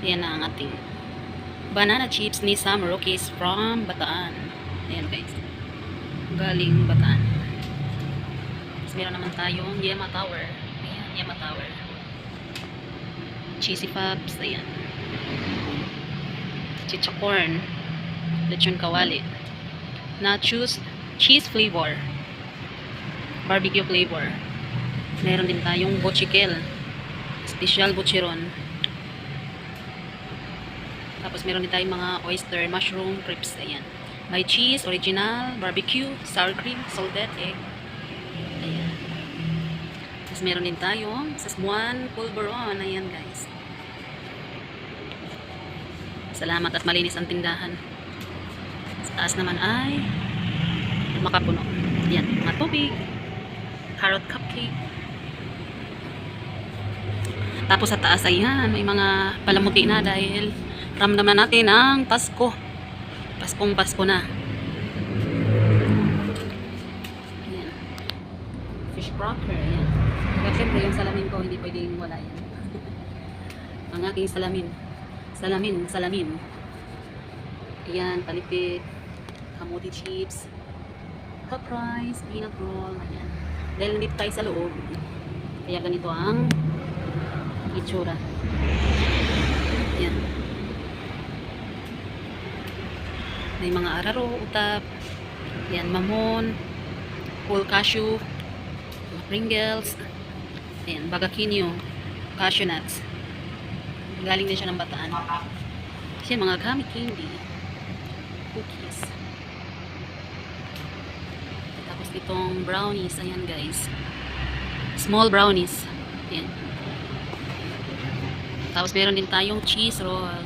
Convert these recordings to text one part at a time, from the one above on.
Ayan na ang ating banana chips ni Sam Rockies from Bataan. Ayan guys. Galing Bataan. Tapos meron naman tayong Yema Tower. Ayan, Yema Tower. Cheesy Pops. Ayan. Chichacorn. Lechon kawali. Nachos. Cheese flavor. Barbecue flavor. Meron din tayong bochikel. Special bochiron. Tapos meron din tayong mga oyster, mushroom, crepes. Ayan. May cheese, original, barbecue, sour cream, salted egg. Ayan. Tapos meron din tayong sasmuan, pulveron. Ayan guys. Salamat at malinis ang tindahan. Sa taas naman ay makapuno. Ayan. Mga tubig. Carrot cupcake. Tapos sa taas ay yan. May mga palamuti na dahil ramdaman natin ang Pasko. Paskong Pasko na. Ayan. Fish cracker. Ayan. Pero syempre yung salamin ko hindi pwedeng wala yan. Ang aking salamin. Salamin. Ayan. Palipit. Kamuti chips. Hot rice. Peanut roll. Ayan. Dahil nandito tayo sa loob. Kaya ganito ang itsura. Ayan. May mga araro, utap, yan, mamon, whole cashew, Pringles, ayan, bagakinyo, cashew nuts. Galing din siya ng Bataan. Kasi mga gummy candy, cookies. Tapos itong brownies, ayan guys. Small brownies. Ayan. Tapos meron din tayong cheese roll.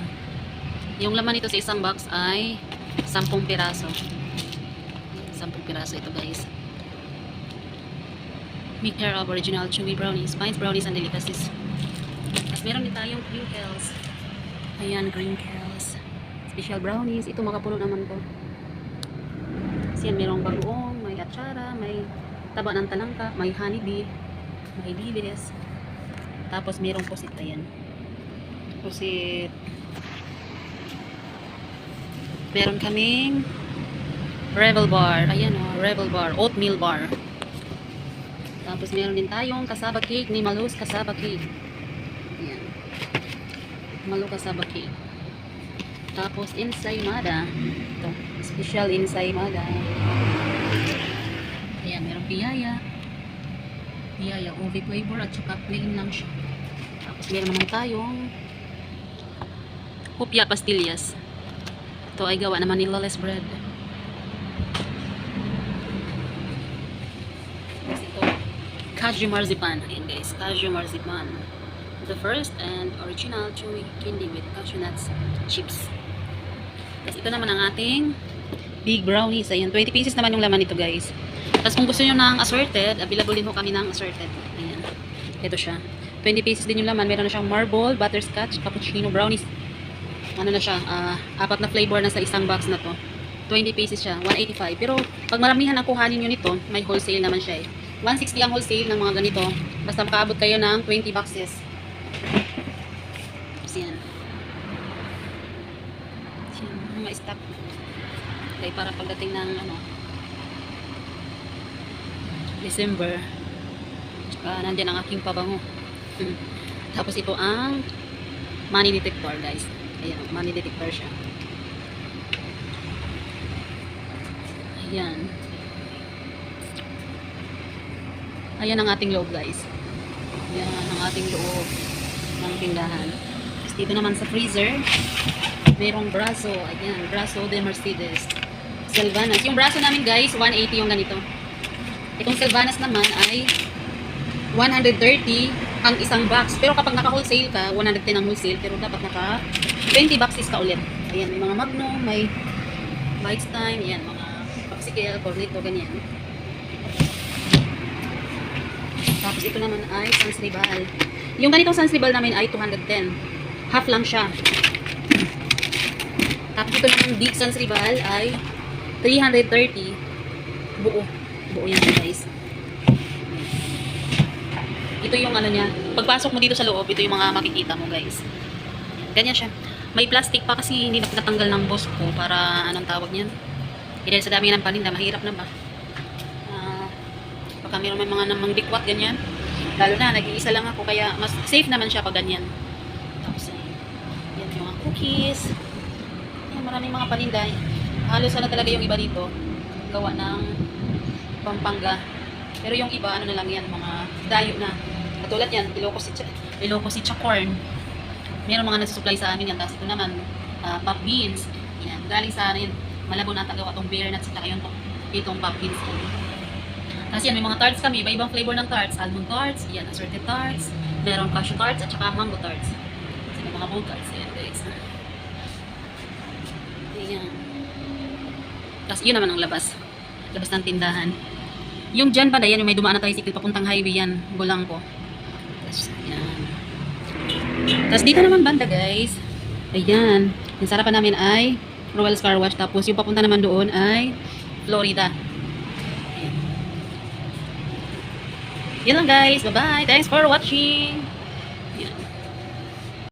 Yung laman nito sa isang box ay 10 piraso. 10 piraso ito guys. Make care of original chewy brownies, Pines brownies and delicacies. Tapos meron din tayong crinkles. Ayan, crinkles. Special brownies. Ito makapuno naman to. Kasi yan, merong bagoong, may atsara, may taba ng talangka, may honeybee, may dilis. Tapos merong pusit. Ayan. Pusit. Meron kaming Rebel Bar. Ayan o, Rebel Bar. Oatmeal bar. Tapos meron din tayong kasaba cake ni Malus Kasaba Cake. Ayan. Malu Kasaba Cake. Tapos ensaymada. Ito. Special ensaymada. Ayan, meron piyaya. Piyaya, ubi flavor at saka plain lang siya. Tapos meron naman tayong hopia pastillas. Ito ay gawa naman ni Lawless Bread. Tapos ito, cashew marzipan. Ayan guys, cashew marzipan. The first and original chewy candy with cashew nuts chips. Tapos ito naman ang ating big brownies. Ayan, 20 pieces naman yung laman nito guys. Tapos kung gusto nyo ng assorted, available din ho kami ng assorted. Ayan, ito siya. 20 pieces din yung laman. Meron na siyang marble, butterscotch, cappuccino, brownies. Ano na siya, 4 na flavor na sa isang box na to. 20 pieces siya, 185. Pero pag maramihan ang kuhanin nyo nito, may wholesale naman siya eh. 160 ang wholesale ng mga ganito. Basta makaabot kayo ng 20 boxes. Tapos yan. Mga stock. Okay, para pagdating ng December. Nandiyan ang aking pabango. Tapos ito ang money detector guys. Ayan, money detector siya. Ayan. Ayan ang ating loob guys. Ayan ang ating loob ng tindahan. Tapos dito naman sa freezer, mayroong braso. Ayan, braso de Mercedes. Sylvanas. Yung braso namin guys, 180 yung ganito. Itong Sylvanas naman ay 130 ang isang box. Pero kapag naka-wholesale ka, 110 ang wholesale. Pero dapat naka 20 boxes ka ulit. Ayan, may mga Magnum, may Bites Time, ayan, mga popsicle, cornetto, ganyan. Tapos ito naman ay Sans Rival. Yung ganitong Sans Rival namin ay 210. Half lang siya. Tapos ito naman Big Sans Rival ay 330. Buo. Buo yan guys. Ito yung ano niya. Pagpasok mo dito sa loob, ito yung mga makikita mo guys. Ganyan siya. May plastic pa kasi hindi na pinatanggal ng boss ko para anong tawag niyan. Dahil sa dami ng paninda, mahirap na ba? Baka mayroon may mga namang dikwat, ganyan. Lalo na, nag-iisa lang ako, kaya mas safe naman siya pag ganyan. Tapos, yan yung mga cookies. Yan, maraming mga paninda. Halos ano talaga yung iba dito. Gawa ng Pampanga. Pero yung iba, ano na lang yan, mga dayo na. Katulad yan, Ilocos corn. Meron mga nasusupply sa amin yan. Tapos ito naman, pop beans. Yan, galing sa ano yan, Malabo na tagawa itong beer nuts at yun itong pop beans. Tapos yan, may mga tarts kami, iba-ibang flavor ng tarts. Almond tarts, yan, assorted tarts. Meron cashew tarts at saka mango tarts. Kasi may mga bone tarts. Ayan guys. Ayan. Tapos yun naman ang labas. Labas ng tindahan. Yung dyan pa, yan, yung may dumaan na tricycle papuntang highway yan. Gulang ko. Tapos, yan. Tapos dito naman banda guys. Ayan. Yung sarapan namin ay Royal's Car Wash. Tapos yung papunta naman doon ay Florida. Ayan. Yan lang guys. Bye-bye. Thanks for watching.